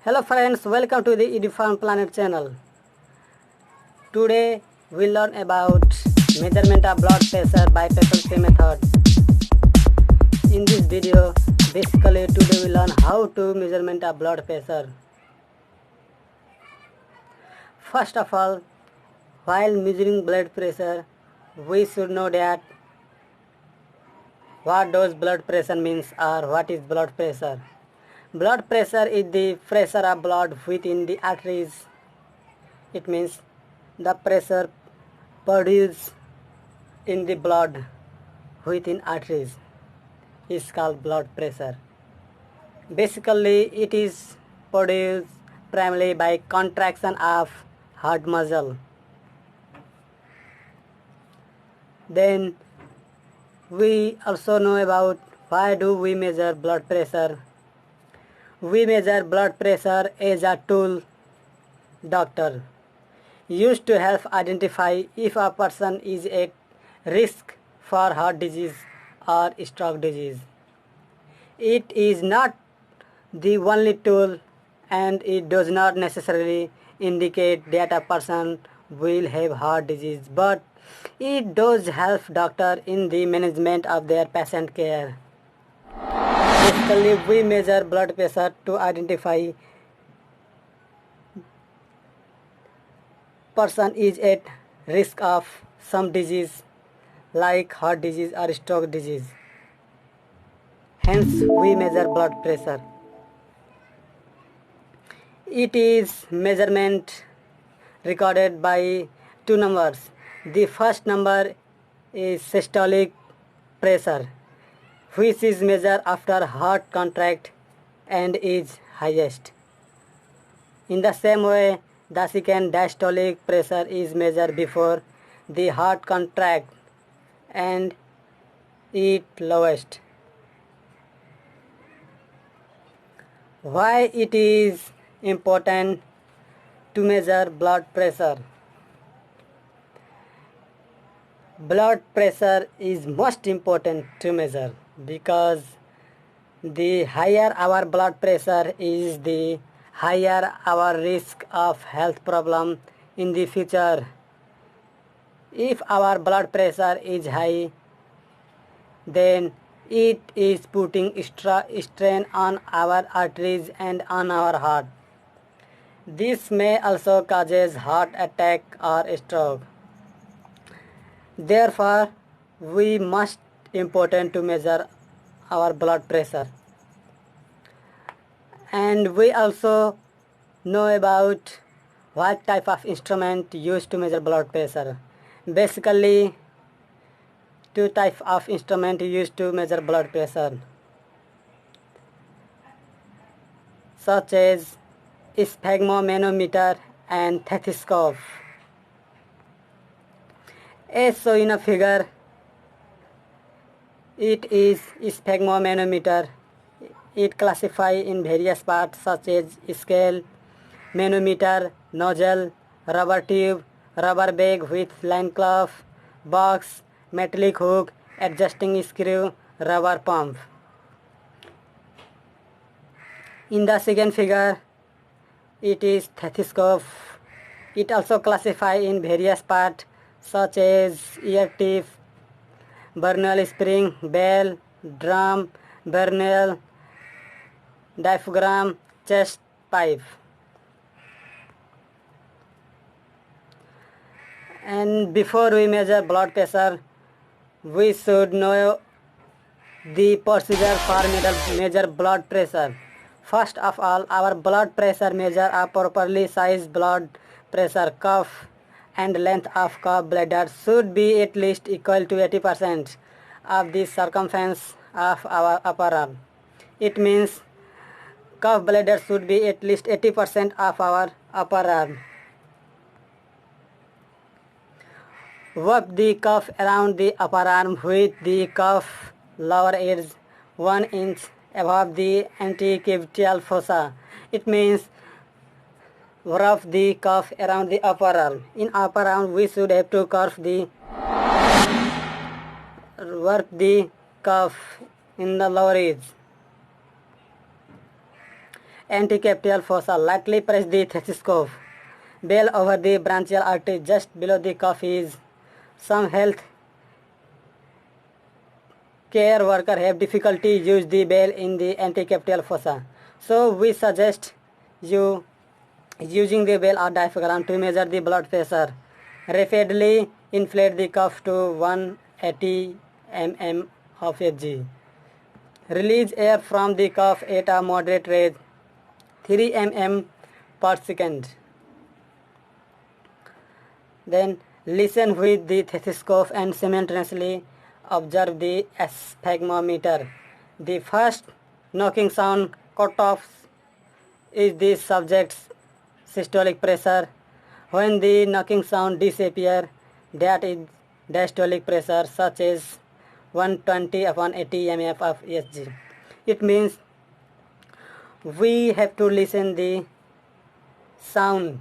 Hello friends, welcome to the Edifan Planet channel. Today we learn about measurement of blood pressure by paper method. In this video, basically today we learn how to measurement of blood pressure. First of all, while measuring blood pressure, we should know that what does blood pressure means or what is blood pressure. Blood pressure is the pressure of blood within the arteries. It means the pressure produced in the blood within arteries is called blood pressure. Basically, it is produced primarily by contraction of heart muscle. Then we also know about why do we measure blood pressure. We measure blood pressure as a tool doctor used to help identify if a person is at risk for heart disease or stroke disease. It is not the only tool and it does not necessarily indicate that a person will have heart disease, but it does help doctor in the management of their patient care. Basically, we measure blood pressure to identify person is at risk of some disease like heart disease or stroke disease. Hence, we measure blood pressure. It is measurement recorded by two numbers. The first number is systolic pressure, which is measured after heart contract and is highest. In the same way, the second diastolic pressure is measured before the heart contract and it lowest. Why it is important to measure blood pressure? Blood pressure is most important to measure because the higher our blood pressure is, the higher our risk of health problem in the future. If our blood pressure is high, then it is putting strain on our arteries and on our heart. This may also causes heart attack or stroke. Therefore, we must important to measure our blood pressure. And we also know about what type of instrument used to measure blood pressure. Basically, two types of instrument used to measure blood pressure, such as sphygmomanometer and stethoscope. As shown in a figure, it is sphygmomanometer. It classifies in various parts such as scale, manometer, nozzle, rubber tube, rubber bag with line cuff, box, metallic hook, adjusting screw, rubber pump. In the second figure, it is stethoscope. It also classifies in various parts such as ear tip, Bernal spring, bell, drum, Bernal, diaphragm, chest pipe. And before we measure blood pressure, we should know the procedure for measure blood pressure. First of all, our blood pressure measure a properly sized blood pressure cuff and length of cuff bladder should be at least equal to 80% of the circumference of our upper arm. It means cuff bladder should be at least 80% of our upper arm. Wrap the cuff around the upper arm with the cuff lower edge 1 inch above the antecubital fossa. It means wrap the cuff around the upper arm. In upper arm, we should have to wrap the cuff in the lower edge. antecapital fossa. Lightly press the stethoscope bell over the branchial artery just below the cuff. Is some health care worker have difficulty use the bell in the antecapital fossa. So we suggest you using the bell or diaphragm to measure the blood pressure. Rapidly inflate the cuff to 180 mm of Hg. Release air from the cuff at a moderate rate, 3 mm per second. Then listen with the stethoscope and simultaneously observe the sphygmometer. The first knocking sound cut off is the subject's systolic pressure. When the knocking sound disappears, that is diastolic pressure, such as 120/80 mm of Hg. It means we have to listen the sound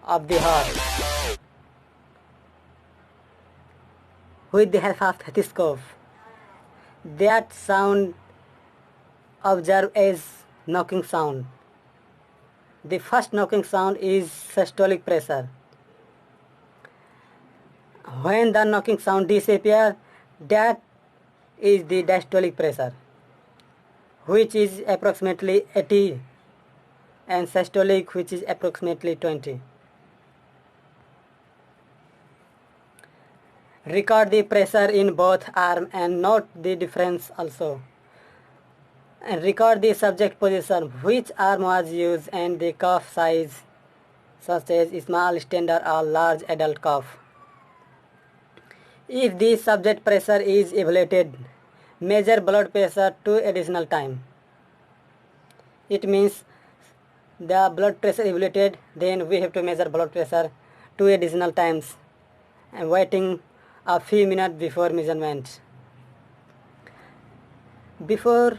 of the heart with the help of stethoscope. That sound observed as knocking sound. The first knocking sound is systolic pressure. When the knocking sound disappears, that is the diastolic pressure, which is approximately 80, and systolic, which is approximately 20. Record the pressure in both arms and note the difference also. And record the subject position, which arm was used, and the cuff size, such as small, standard or large adult cuff. If the subject pressure is evaluated, measure blood pressure 2 additional times. It means the blood pressure evaluated, then we have to measure blood pressure 2 additional times and waiting a few minutes before measurement. Before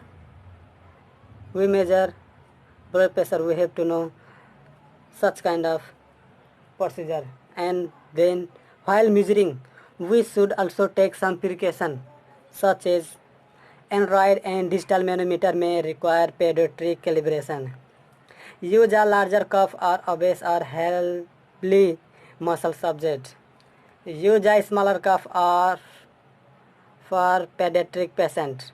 we measure blood pressure, we have to know such kind of procedure, and then while measuring we should also take some precaution, such as Android and digital manometer may require pediatric calibration. Use a larger cuff or obese or heavily muscle subject. Use a smaller cuff or for pediatric patient.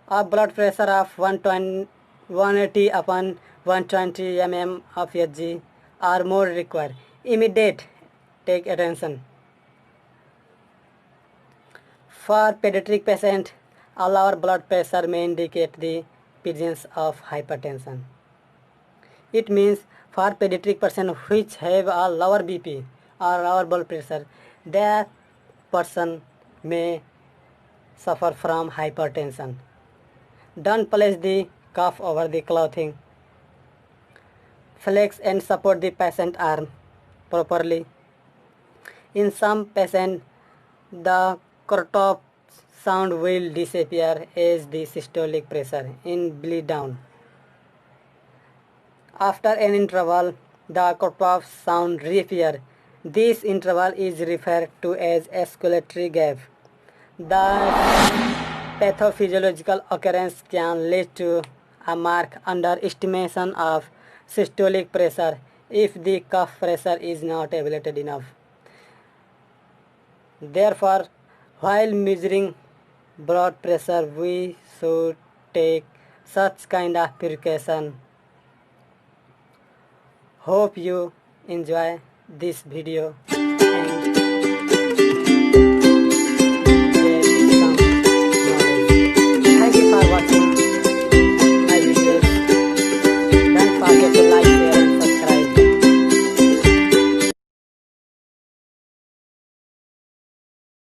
A blood pressure of 180/120 mm of Hg or more required. Immediate take attention. For pediatric patient, a lower blood pressure may indicate the presence of hypertension. It means for pediatric person which have a lower BP or lower blood pressure, that person may suffer from hypertension. Don't place the cuff over the clothing. Flex and support the patient arm properly. In some patients, the cut-off sound will disappear as the systolic pressure in bleed down. After an interval, the cut-off sound reappears. This interval is referred to as oscillatory gap. The pathophysiological occurrence can lead to a marked underestimation of systolic pressure if the cuff pressure is not elevated enough. Therefore, while measuring blood pressure, we should take such kind of precaution. Hope you enjoy this video.